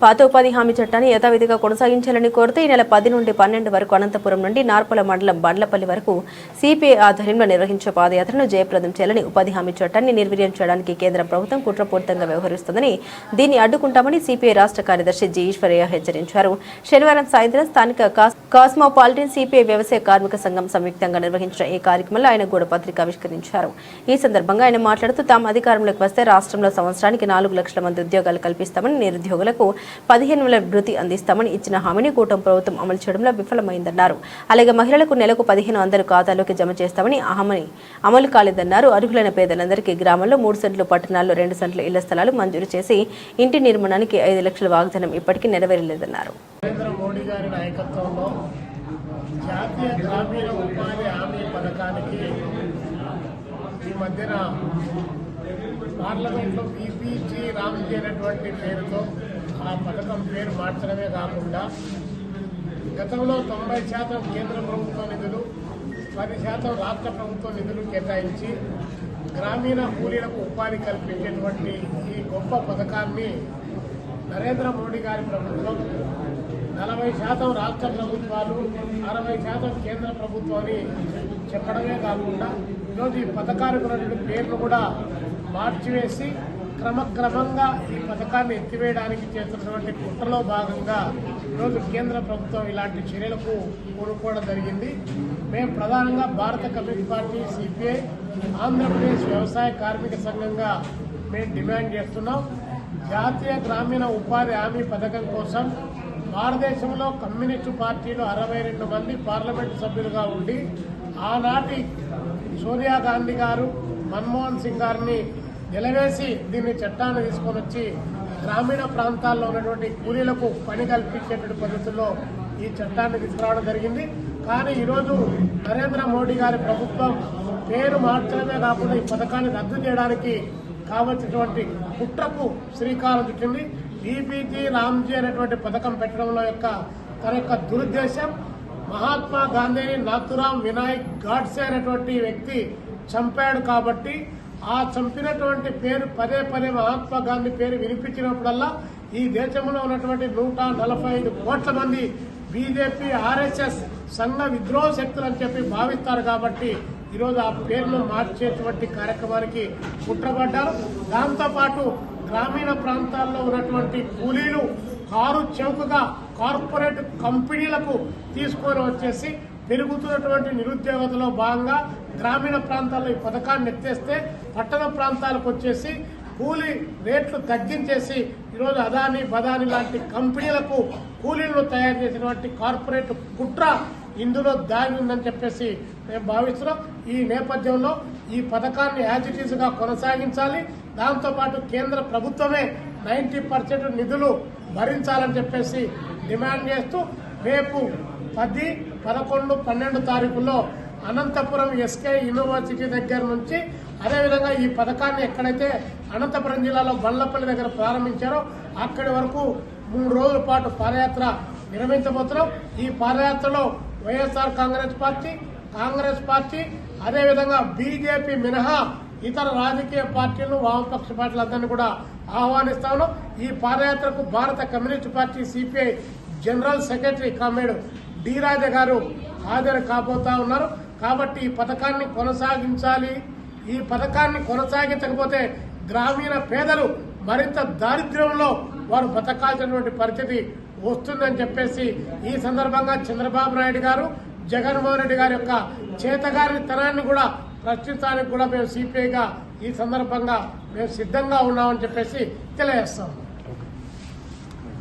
పాత ఉపాధి హామీ చట్టాన్ని యథావిధిగా కొనసాగించాలని కోరుతూ ఈ నెల 10 నుండి 12 వరకు అనంతపురం నుండి నార్పల మండలం బండ్లపల్లి వరకు సిపిఐ ఆధ్వర్యంలో నిర్వహించే పాదయాత్రను జయప్రదం చేయాలని ఉపాధి హామీ చట్టాన్ని నిర్వీర్యం చేయడానికి కేంద్ర ప్రభుత్వం కుట్రపూరితంగా వ్యవహరిస్తుందని దీన్ని అడ్డుకుంటామని సిపిఐ రాష్ట్ర కార్యదర్శి జి ఈశ్వరయ్య హెచ్చరించారు. శనివారం సాయంత్రం స్థానిక కాస్మోపాలిటన్ సిపిఐ వ్యవసాయ కార్మిక సంఘం సంయుక్తంగా నిర్వహించిన ఈ కార్యక్రమంలో ఆయన గూడ పత్రిక ఆవిష్కరించారు. ఈ సందర్భంగా ఆయన మాట్లాడుతూ తాము అధికారంలోకి వస్తే రాష్ట్రంలో సంవత్సరానికి 4 లక్షల మంది ఉద్యోగాలు కల్పిస్తామని, నిరుద్యోగులకు 15,000 వృత్తి అందిస్తామని ఇచ్చిన హామీని కూటమి ప్రభుత్వం అమలు చేయడంలో విఫలమైందన్నారు. అలాగే మహిళలకు నెలకు 1,500 ఖాతాలోకి జమ చేస్తామని హామీ అమలు కాలేదన్నారు. అర్హులైన పేదలందరికీ గ్రామంలో 3 సెంట్లు, పట్టణాల్లో 2 సెంట్లు ఇళ్ల స్థలాలు మంజూరు చేసి ఇంటి నిర్మాణానికి 5 లక్షల వాగ్దానం ఇప్పటికీ నెరవేరలేదన్నారు. నరేంద్ర మోడీ గారి నాయకత్వంలో జాతీయ గ్రామీణ ఉపాధి హామీ పథకానికి ఈ మధ్యన పార్లమెంట్లో బీపీజీ రామ్జీ అనేటువంటి పేరుతో ఆ పథకం పేరు మార్చడమే కాకుండా గతంలో 90% కేంద్ర ప్రభుత్వ నిధులు, 10% రాష్ట్ర ప్రభుత్వ నిధులు కేటాయించి గ్రామీణ కూలీలకు ఉపాధి కల్పించేటువంటి ఈ గొప్ప పథకాన్ని నరేంద్ర మోడీ గారి ప్రభుత్వం 40% రాష్ట్ర ప్రభుత్వాలు, 60% కేంద్ర ప్రభుత్వాన్ని చెప్పడమే కాకుండా ఈరోజు ఈ పథకానికి ఉన్నటువంటి పేర్లు కూడా మార్చివేసి క్రమక్రమంగా ఈ పథకాన్ని ఎత్తివేయడానికి చేస్తున్నటువంటి కుట్రలో భాగంగా ఈరోజు కేంద్ర ప్రభుత్వం ఇలాంటి చర్యలకు పూనుకోవడం జరిగింది. మేము ప్రధానంగా భారత కమ్యూనిస్ట్ పార్టీ సిపిఐ ఆంధ్రప్రదేశ్ వ్యవసాయ కార్మిక సంఘంగా మేము డిమాండ్ చేస్తున్నాం. జాతీయ గ్రామీణ ఉపాధి హామీ పథకం కోసం భారతదేశంలో కమ్యూనిస్టు పార్టీలు 62 మంది పార్లమెంటు సభ్యులుగా ఉండి ఆనాటి సోనియా గాంధీ గారు, మన్మోహన్ సింగ్ గారిని నిలవేసి దీన్ని చట్టాన్ని తీసుకొని వచ్చి గ్రామీణ ప్రాంతాల్లో ఉన్నటువంటి కూలీలకు పని కల్పించేటువంటి పద్ధతుల్లో ఈ చట్టాన్ని తీసుకురావడం జరిగింది. కానీ ఈరోజు నరేంద్ర మోడీ గారి ప్రభుత్వం పేరు మార్చడమే కాకుండా ఈ పథకాన్ని రద్దు చేయడానికి కావలసినటువంటి కుట్రకు శ్రీకారం చుట్టింది. బీపీజీ రామ్జీ అనేటువంటి పథకం పెట్టడంలో తన యొక్క దురుద్దేశం మహాత్మా గాంధీని నాథురామ్ వినాయక్ గాడ్సే అనేటువంటి వ్యక్తి చంపాడు కాబట్టి ఆ చంపినటువంటి పేరు పదే మహాత్మా గాంధీ పేరు వినిపించినప్పుడల్లా ఈ దేశంలో ఉన్నటువంటి 145 కోట్ల మంది బీజేపీ, ఆర్ఎస్ఎస్ సంఘ విద్రోహ శక్తులు అని చెప్పి భావిస్తారు. కాబట్టి ఈరోజు ఆ పేరును మార్చేటువంటి కార్యక్రమానికి కుట్రపడ్డారు. దాంతోపాటు గ్రామీణ ప్రాంతాల్లో ఉన్నటువంటి కూలీలు కారు చౌకగా కార్పొరేట్ కంపెనీలకు తీసుకొని వచ్చేసి పెరుగుతున్నటువంటి నిరుద్యోగతలో భాగంగా గ్రామీణ ప్రాంతాల్లో ఈ పథకాన్ని ఎత్తేస్తే పట్టణ ప్రాంతాలకు వచ్చేసి కూలీ రేట్లు తగ్గించేసి ఈరోజు అదానీ, బదానీ లాంటి కంపెనీలకు కూలీలను తయారు చేసినటువంటి కార్పొరేట్ కుట్ర ఇందులో దాగి ఉందని చెప్పేసి మేము భావిస్తున్నాం. ఈ నేపథ్యంలో ఈ పథకాన్ని యాజ్ ఇట్ ఈజ్ గా కొనసాగించాలి. దాంతోపాటు కేంద్ర ప్రభుత్వమే 90% నిధులు భరించాలని చెప్పేసి డిమాండ్ చేస్తూ రేపు 10, 11, 12 తారీఖుల్లో అనంతపురం ఎస్కే యూనివర్సిటీ దగ్గర నుంచి అదేవిధంగా ఈ పథకాన్ని ఎక్కడైతే అనంతపురం జిల్లాలో బండ్లపల్లి దగ్గర ప్రారంభించారో అక్కడి వరకు 3 రోజుల పాటు పాదయాత్ర నిర్వహించబోతున్నాం. ఈ పాదయాత్రలో వైఎస్ఆర్ కాంగ్రెస్ పార్టీ అదేవిధంగా బీజేపీ మినహా ఇతర రాజకీయ పార్టీలు, వామపక్ష పార్టీలందరినీ కూడా ఆహ్వానిస్తాను. ఈ పాదయాత్రకు భారత communist party CPI general secretary comrade D Raja గారు హాజరు కాబోతా ఉన్నారు. కాబట్టి ఈ పథకాన్ని కొనసాగించాలి. ఈ పథకాన్ని కొనసాగించకపోతే గ్రామీణ పేదలు మరింత దారిద్ర్యంలో వారు బతకాల్సినటువంటి పరిస్థితి వస్తుందని చెప్పేసి ఈ సందర్భంగా చంద్రబాబు నాయుడు గారు, జగన్మోహన్ రెడ్డి గారి యొక్క చేతగారి తనాన్ని కూడా ప్రశ్నించడానికి కూడా మేము సిపిఐగా ఈ సందర్భంగా మేము సిద్ధంగా ఉన్నామని చెప్పేసి తెలియజేస్తాం.